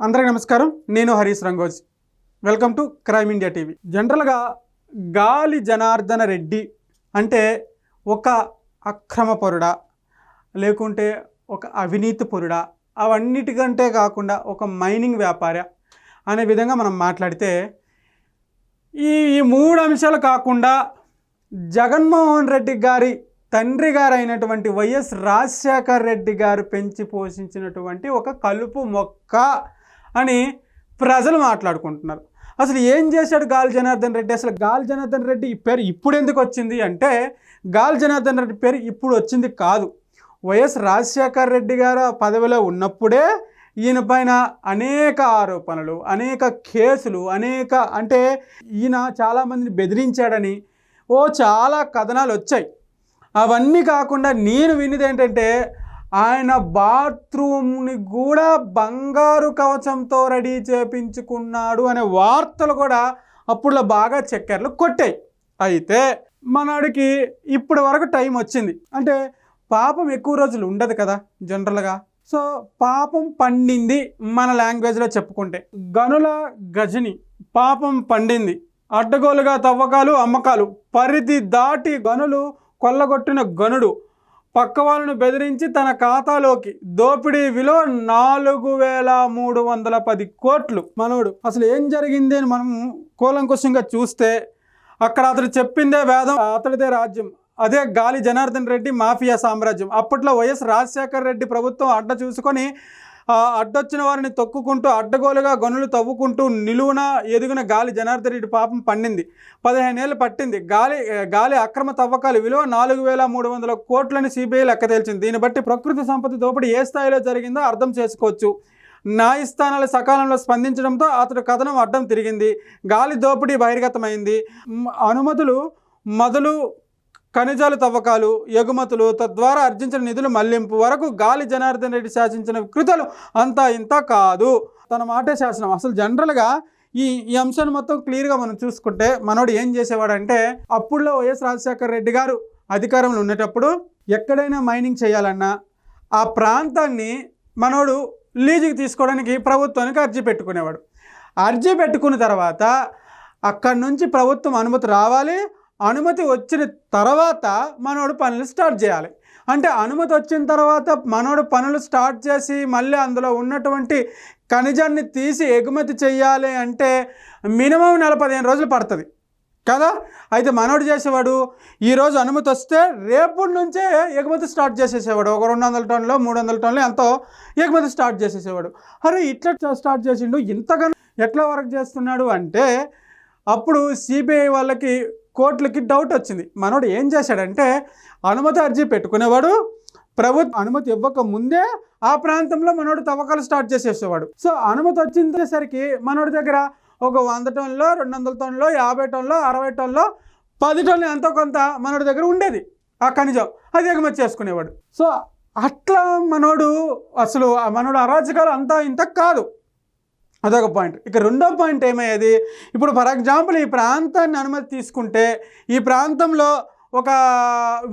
అందరికీ నమస్కారం. నేను Harish Rangoj. Welcome to crime India TV. జనరల్గా గాలి జనార్దన రెడ్డి అంటే ఒక అక్రమపరుడా లేకుంటే ఒక అవినీతి పరుడా, అవన్నిటికంటే కాకుండా ఒక మైనింగ్ వ్యాపార అనే విధంగా మనం మాట్లాడితే ఈ మూడు అంశాలు కాకుండా జగన్మోహన్ రెడ్డి గారి తండ్రి గారు అయినటువంటి వైఎస్ రాజశేఖర రెడ్డి గారు పెంచి పోషించినటువంటి ఒక కలుపు మొక్క అని ప్రజలు మాట్లాడుకుంటున్నారు. అసలు ఏం చేశాడు గాలి జనార్దన్ రెడ్డి? అసలు గాలి జనార్దన్ రెడ్డి ఈ పేరు ఇప్పుడు ఎందుకు వచ్చింది అంటే, గాలి జనార్దన్ రెడ్డి పేరు ఇప్పుడు వచ్చింది కాదు. వైఎస్ రాజశేఖర రెడ్డి గారు పదవిలో ఉన్నప్పుడే ఈయన పైన అనేక ఆరోపణలు, అనేక కేసులు, అంటే ఈయన చాలామందిని బెదిరించాడని చాలా కథనాలు వచ్చాయి. అవన్నీ కాకుండా నేను విన్నది ఏంటంటే, ఆయన బాత్రూమ్ని కూడా బంగారు కవచంతో రెడీ చేపించుకున్నాడు అనే వార్తలు కూడా అప్పుడులో బాగా చక్కెరలు కొట్టాయి. అయితే మనడికి ఇప్పటి వరకు టైం వచ్చింది అంటే, పాపం ఎక్కువ రోజులు ఉండదు కదా జనరల్గా. సో పాపం పండింది మన లాంగ్వేజ్లో చెప్పుకుంటే. గనుల గజని పాపం పండింది. అడ్డగోలుగా తవ్వకాలు, అమ్మకాలు, పరిధి దాటి గనులు కొల్లగొట్టిన గనుడు పక్క వాళ్ళను బెదిరించి తన ఖాతాలోకి దోపిడీ విలువ 4310 కోట్లు మనోడు. అసలు ఏం జరిగింది అని మనం కూలంకుషంగా చూస్తే, అక్కడ అతడు చెప్పిందే వేదం, అతడిదే రాజ్యం. అదే గాలి జనార్దన్ రెడ్డి మాఫియా సామ్రాజ్యం. అప్పట్లో వైఎస్ రాజశేఖర రెడ్డి ప్రభుత్వం అడ్డ చూసుకొని అడ్డొచ్చిన వారిని తొక్కుకుంటూ అడ్డగోలుగా గనులు తవ్వుకుంటూ నిలువున ఎదిగిన గాలి జనార్దన్ రెడ్డి పాపం పండింది. 15 ఏళ్ళు పట్టింది. గాలి అక్రమ తవ్వకాలు విలువ 4310 కోట్లని సిబిఐ లెక్క తేల్చింది. దీన్ని బట్టి ప్రకృతి సంపద దోపిడీ ఏ స్థాయిలో జరిగిందో అర్థం చేసుకోవచ్చు. న్యాయస్థానాలు సకాలంలో స్పందించడంతో అతడు కథనం అడ్డం తిరిగింది. గాలి దోపిడీ బహిర్గతమైంది. అనుమతులు మొదలు ఖనిజాలు తవ్వకాలు, ఎగుమతులు, తద్వారా ఆర్జించిన నిధులు మళ్లింపు వరకు గాలి జనార్దన్ రెడ్డి శాసించిన కృతులు అంతా ఇంత కాదు. తన మాటే శాసనం. అసలు జనరల్గా ఈ అంశాన్ని మొత్తం క్లియర్గా మనం చూసుకుంటే, మనోడు ఏం చేసేవాడంటే, అప్పుడులో వైఎస్ రాజశేఖర రెడ్డి గారు అధికారంలో ఉండేటప్పుడు ఎక్కడైనా మైనింగ్ చేయాలన్నా ఆ ప్రాంతాన్ని మనోడు లీజుకి తీసుకోవడానికి ప్రభుత్వానికి అర్జీ పెట్టుకునేవాడు. అర్జీ పెట్టుకున్న తర్వాత అక్కడి నుంచి ప్రభుత్వం అనుమతి రావాలి. అనుమతి వచ్చిన తర్వాత మనోడు పనులు స్టార్ట్ చేయాలి. అంటే అనుమతి వచ్చిన తర్వాత మనోడు పనులు స్టార్ట్ చేసి మళ్ళీ అందులో ఉన్నటువంటి ఖనిజాన్ని తీసి ఎగుమతి చేయాలి అంటే మినిమం 15 రోజులు పడుతుంది కదా. అయితే మనోడు చేసేవాడు, ఈరోజు అనుమతి వస్తే రేపటి నుంచే ఎగుమతి స్టార్ట్ చేసేసేవాడు. ఒక 200 టన్నులు 300 టన్నులు ఎంతో ఎగుమతి స్టార్ట్ చేసేసేవాడు. అరే ఇట్లా స్టార్ట్ చేసిండు, ఇంతగానో ఎట్లా వర్క్ చేస్తున్నాడు అంటే, అప్పుడు సిబిఐ వాళ్ళకి కోర్టులకి డౌట్ వచ్చింది. మనోడు ఏం చేశాడంటే, అనుమతి అర్జీ పెట్టుకునేవాడు, ప్రభుత్వం అనుమతి ఇవ్వక ముందే ఆ ప్రాంతంలో మనోడు తవ్వకాలు స్టార్ట్ చేసేసేవాడు. సో అనుమతి వచ్చిందేసరికి మనోడి దగ్గర ఒక 100 టన్నులో 200 టన్నులో 50 టన్నులో 60 టన్నులో 10 టన్నులు ఎంతో కొంత మనోడి దగ్గర ఉండేది ఆ ఖనిజం. అది ఎగుమతి చేసుకునేవాడు. సో అట్లా మనోడు అరాచకాలు అంతా ఇంత కాదు. అదొక పాయింట్. ఇక రెండో పాయింట్ ఏమయ్యేది, ఇప్పుడు ఫర్ ఎగ్జాంపుల్ ఈ ప్రాంతాన్ని అనుమతి తీసుకుంటే, ఈ ప్రాంతంలో ఒక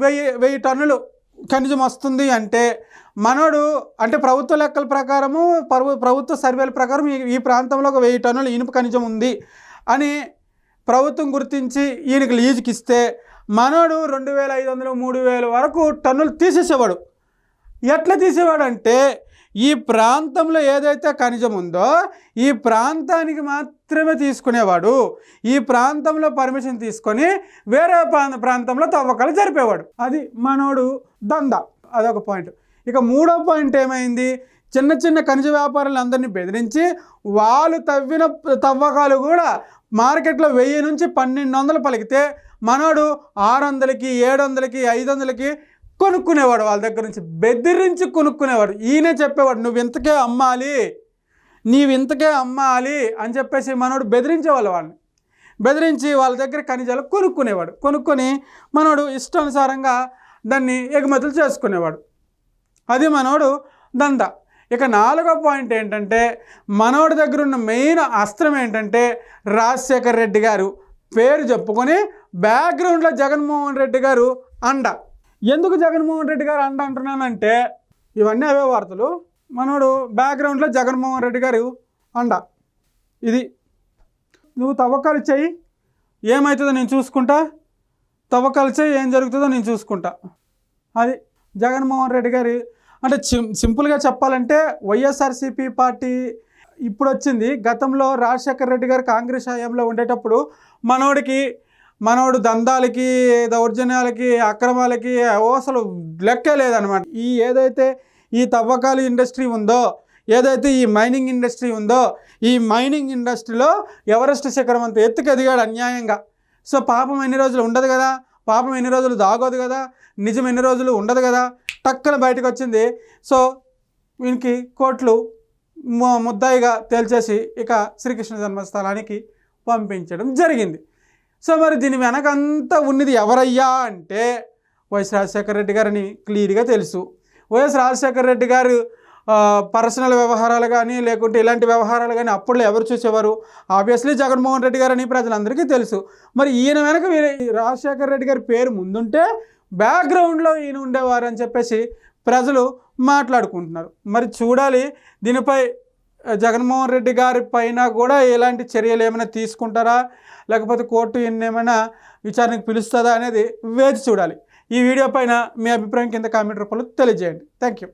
1000 టన్నులు ఖనిజం వస్తుంది అంటే, మనోడు అంటే ప్రభుత్వ లెక్కల ప్రకారము, ప్రభుత్వ సర్వేల ప్రకారం ఈ ప్రాంతంలో ఒక 1000 టన్నులు ఇనుప ఖనిజం ఉంది అని ప్రభుత్వం గుర్తించి ఈయనకి లీజుకి ఇస్తే, మనోడు 2500 3000 వరకు టన్నులు తీసేసేవాడు. ఎట్లా తీసేవాడు అంటే, ఈ ప్రాంతంలో ఏదైతే ఖనిజం ఉందో ఈ ప్రాంతానికి మాత్రమే తీసుకునేవాడు. ఈ ప్రాంతంలో పర్మిషన్ తీసుకొని వేరే ప్రాంతంలో తవ్వకాలు జరిపేవాడు. అది మనోడు దందా. అదొక పాయింట్. ఇక మూడో పాయింట్ ఏమైంది, చిన్న ఖనిజ వ్యాపారులు అందరినీ బెదిరించి వాళ్ళు తవ్విన తవ్వకాలు కూడా మార్కెట్లో 1000 నుంచి 1200 పలికితే మనోడు 600కి 700కి 500కి కొనుక్కునేవాడు. వాళ్ళ దగ్గర నుంచి బెదిరించి కొనుక్కునేవాడు. ఈయనే చెప్పేవాడు, నువ్వు ఇంతకే అమ్మాలి అని చెప్పేసి మనోడు బెదిరించేవాళ్ళు. వాళ్ళని బెదిరించి వాళ్ళ దగ్గర ఖనిజాలు కొనుక్కునేవాడు. కొనుక్కొని మనోడు ఇష్టానుసారంగా దాన్ని ఎగుమతులు చేసుకునేవాడు. అది మనోడు దందా. ఇక నాలుగో పాయింట్ ఏంటంటే, మనోడి దగ్గర ఉన్న మెయిన్ అస్త్రం ఏంటంటే, రాజశేఖర రెడ్డి గారు పేరు చెప్పుకొని బ్యాక్గ్రౌండ్లో జగన్మోహన్ రెడ్డి గారు అండ. ఎందుకు జగన్మోహన్ రెడ్డి గారు అంటున్నానంటే, ఇవన్నీ అవే వార్తలు. మనోడు బ్యాక్గ్రౌండ్లో జగన్మోహన్ రెడ్డి గారు అండ. ఇది నువ్వు తవ్వకాలు చెయ్యి, ఏమవుతుందో నేను చూసుకుంటా, తవ్వకాలు చెయ్యి, ఏం జరుగుతుందో నేను చూసుకుంటా. అది జగన్మోహన్ రెడ్డి గారి అంటే సింపుల్గా చెప్పాలంటే వైఎస్ఆర్సీపీ పార్టీ ఇప్పుడు వచ్చింది. గతంలో రాజశేఖర రెడ్డి గారు కాంగ్రెస్ హయాంలో ఉండేటప్పుడు మనోడు దందాలకి, దౌర్జన్యాలకి, అక్రమాలకి అసలు లెక్కే లేదనమాట. ఏదైతే ఈ తవ్వకాలు ఇండస్ట్రీ ఉందో, ఏదైతే ఈ మైనింగ్ ఇండస్ట్రీ ఉందో, ఈ మైనింగ్ ఇండస్ట్రీలో ఎవరెస్ట్ శిఖరం అంత ఎత్తుకు ఎదిగాడు అన్యాయంగా. సో పాపం ఎన్ని రోజులు ఉండదు కదా, పాపం ఎన్ని రోజులు దాగోదు కదా, నిజం ఎన్ని రోజులు ఉండదు కదా, టక్కన బయటకు వచ్చింది. సో వీనికి కోర్టులు ముద్దాయిగా తేల్చేసి ఇక శ్రీకృష్ణ జన్మస్థలానికి పంపించడం జరిగింది. సో మరి దీని వెనకంతా ఉన్నది ఎవరయ్యా అంటే వైఎస్ రాజశేఖర రెడ్డి గారని క్లియర్గా తెలుసు. వైఎస్ రాజశేఖర రెడ్డి గారు పర్సనల్ వ్యవహారాలు కానీ లేకుంటే ఇలాంటి వ్యవహారాలు కానీ అప్పుడు ఎవరు చూసేవారు? ఆబ్వియస్లీ జగన్మోహన్ రెడ్డి గారని ప్రజలందరికీ తెలుసు. మరి ఈయన వెనక రాజశేఖర రెడ్డి గారి పేరు ముందుంటే బ్యాక్గ్రౌండ్లో ఈయన ఉండేవారు అని చెప్పేసి ప్రజలు మాట్లాడుకుంటున్నారు. మరి చూడాలి దీనిపై జగన్మోహన్ రెడ్డి గారి పైన కూడా ఎలాంటి చర్యలు ఏమైనా తీసుకుంటారా, లేకపోతే కోర్టు ఏమైనా విచారణకు పిలుస్తుందా అనేది వేచి చూడాలి. ఈ వీడియో పైన మీ అభిప్రాయం కింద కామెంట్ రూపంలో తెలియజేయండి. Thank you.